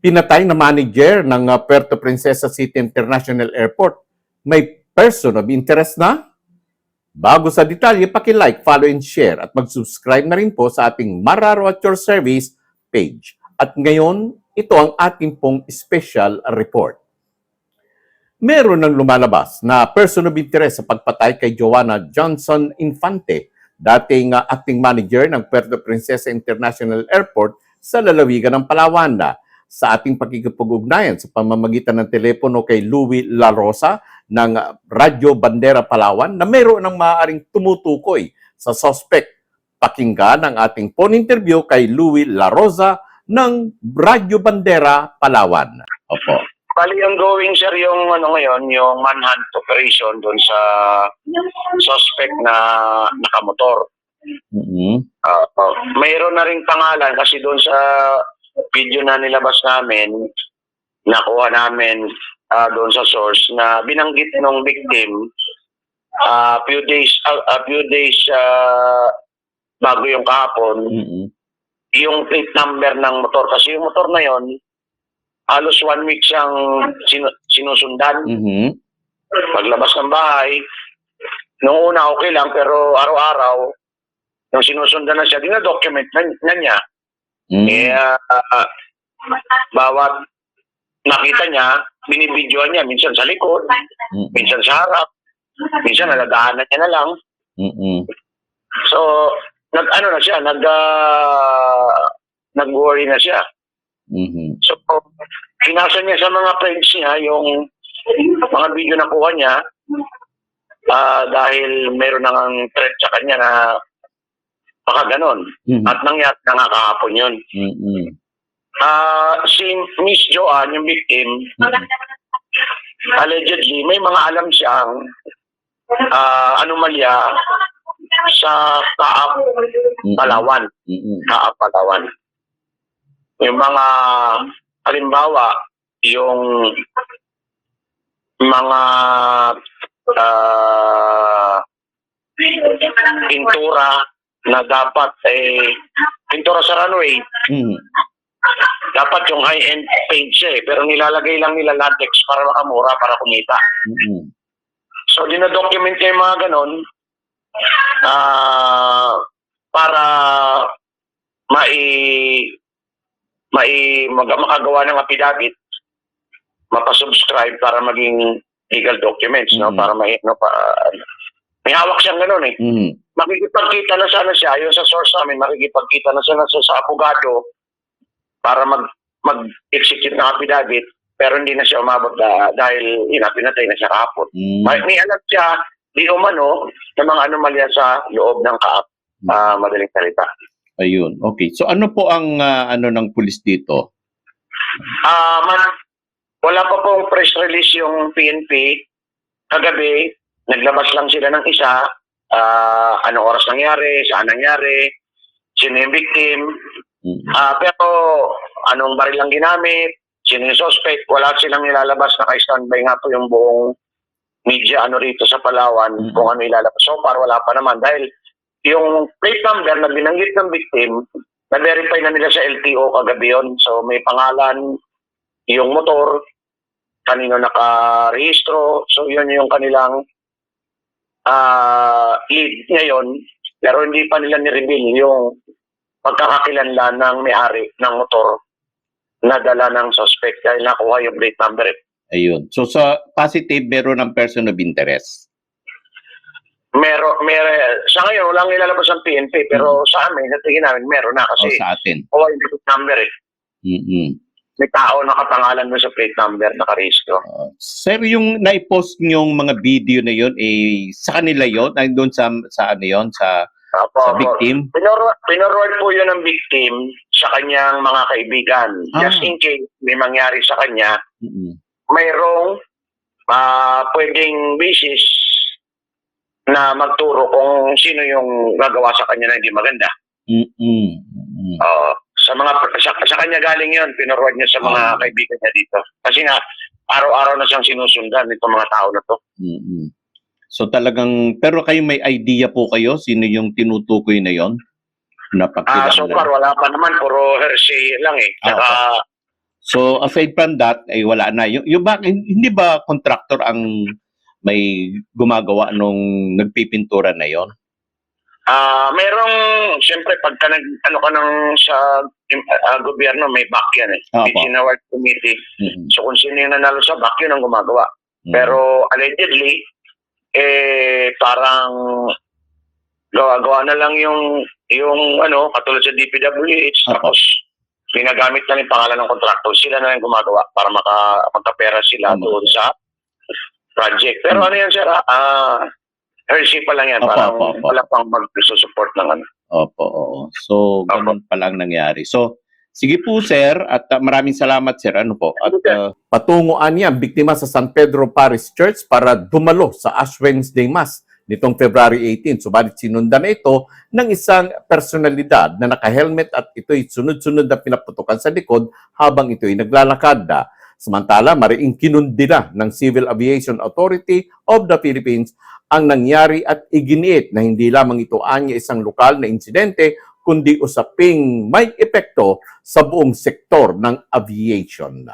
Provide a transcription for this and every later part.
Pinatay na manager ng Puerto Princesa City International Airport. May person of interest na? Bago sa detalye, paki-like, follow, and share at mag-subscribe na rin po sa ating Mararo at Your Service page. At ngayon, ito ang ating pong special report. Meron ng lumalabas na person of interest sa pagpatay kay Joanna Johnson Infante, dating acting manager ng Puerto Princesa International Airport sa lalawigan ng Palawan. Sa ating pakikipag-ugnayan sa pamamagitan ng telepono kay Louie La Rosa ng Radyo Bandera Palawan na mayroon ng maaaring tumutukoy sa suspect. Pakinggan ang ating phone interview kay Louie La Rosa ng Radyo Bandera Palawan. Opo. Bali, ongoing sir yung ngayon, yung manhunt operation doon sa suspect na nakamotor. Mayroon na ring pangalan kasi doon sa video na nilabas namin, nakuha namin doon sa source na binanggit ng victim a few days bago yung kahapon, yung plate number ng motor. Kasi yung motor na yon halos 1 week siyang sinusundan. Paglabas ng bahay, nung una okay lang, pero araw-araw, nung sinusundan na siya, dina-document na niya. Bawat nakita niya, binibidyoan niya, minsan sa likod, minsan sa harap, minsan naladaanan niya na lang. So, nag-worry na siya. So, pinasa niya sa mga friends niya yung mga video na kuha niya dahil meron nang threat sa kanya na baka ganon. At nangyari na nga kahapon yun. Si Miss Joanne, yung victim, allegedly, may mga alam siyang anomalya sa Kaap, Palawan. Kaap, Palawan. Yung mga, halimbawa, yung mga pintura na dapat pintura sa runway. Dapat yung high-end paint siya pero nilalagay lang nila latex para makamura, para kumita. So, dinadocument niya yung mga ganon para makagawa ng affidavit, mapasubscribe para maging legal documents, no? Para may hawak siyang gano'n eh. Makikipagkita na sana siya, yung sa source namin, makikipagkita na sana sa abogado para mag-execute ng affidavit, pero hindi na siya umabot dahil pinatay na siya kahapon. May alam siya, di umano, ng mga anomalya sa loob ng Kaap, madaling salita. Ayun, okay. So ano po ang ng pulis dito? Wala pa pong press release yung PNP. Kagabi, naglabas lang sila ng isa. Anong oras nangyari, saan nangyari, sino yung victim. Pero anong baril lang ginamit, sino yung suspect, wala silang nilalabas. Naka-standby nga po yung buong media rito sa Palawan kung ano ilalabas. So far, wala pa naman. Dahil yung plate number na binanggit ng victim, na-verify na nila sa LTO kagabi yun. So may pangalan, yung motor, kanino nakarehistro. So yun yung kanilang lead ngayon. Pero hindi pa nila ni-reveal yung pagkakakilanlan ng may-ari ng motor na dala ng suspect dahil nakuha yung plate number. Ayun. So sa positive, meron ng person of interest? Sa ngayon, walang ilalabas ang PNP, pero sa amin, sa tingin namin, meron na kasi sa atin. kuha yung plate number eh. May tao nakapangalan mo sa plate number, nakarehistro. Sir, yung naipost niyong mga video na yun, sa kanila yun? Nandun sa ano yun? Sa victim? Pinorward po yun ng victim sa kanyang mga kaibigan. Just in case may mangyari sa kanya, mayroong pwedeng basis na magturo kung sino yung gagawa sa kanya na hindi maganda. Sa kanya galing yun, pinorward niya sa mga kaibigan niya dito. Kasi nga, araw-araw na siyang sinusundan itong mga tao na to. So talagang, pero kayo may idea po kayo sino yung tinutukoy na yon? So far, wala pa naman, puro hearsay lang eh. Saka, So aside from that, ay wala na. Yung ba, hindi ba contractor ang may gumagawa nung nagpipintura na yon? Merong, siyempre, pagka ano ka ng sa gobyerno, may back yan eh. Opo. May award committee. Mhm. So kung sino yung nanalo sa back, yun ang gumagawa. Mhm. Pero allegedly, parang gawa-gawa na lang yung ano, katulad sa DPWH, Opo. tapos pinagamit na yung pangalan ng contractor, sila na yung gumagawa para magkapera sila Tama. doon sa project. Pero ano yan, sir, hearsay pa lang yan, Opo, parang opo, opo. wala pang mag-support ng ano. Opo, oo. So, ganun pa lang nangyari. So, sige po, sir, at maraming salamat, sir. Ano po? At patunguan niya, biktima sa San Pedro Parish Church para dumalo sa Ash Wednesday Mass nitong February 18. Subalit sinundan na ito ng isang personalidad na naka-helmet at ito'y sunod-sunod na pinaputukan sa likod habang ito'y naglalakad. Samantala, mariing kinundina ng Civil Aviation Authority of the Philippines ang nangyari at iginiit na hindi lamang ito anya isang lokal na insidente, kundi usaping may epekto sa buong sektor ng aviation.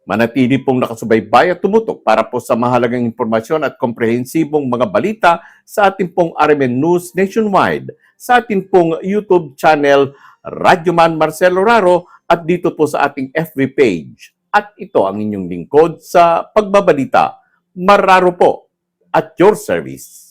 Manatili pong nakasubaybay at tumutok para po sa mahalagang impormasyon at komprehensibong mga balita sa ating pong RMN News Nationwide, sa ating pong YouTube channel Radyoman Marcelo Raro at dito po sa ating FB page. At ito ang inyong lingkod sa pagbabalita. Mararo po at your service.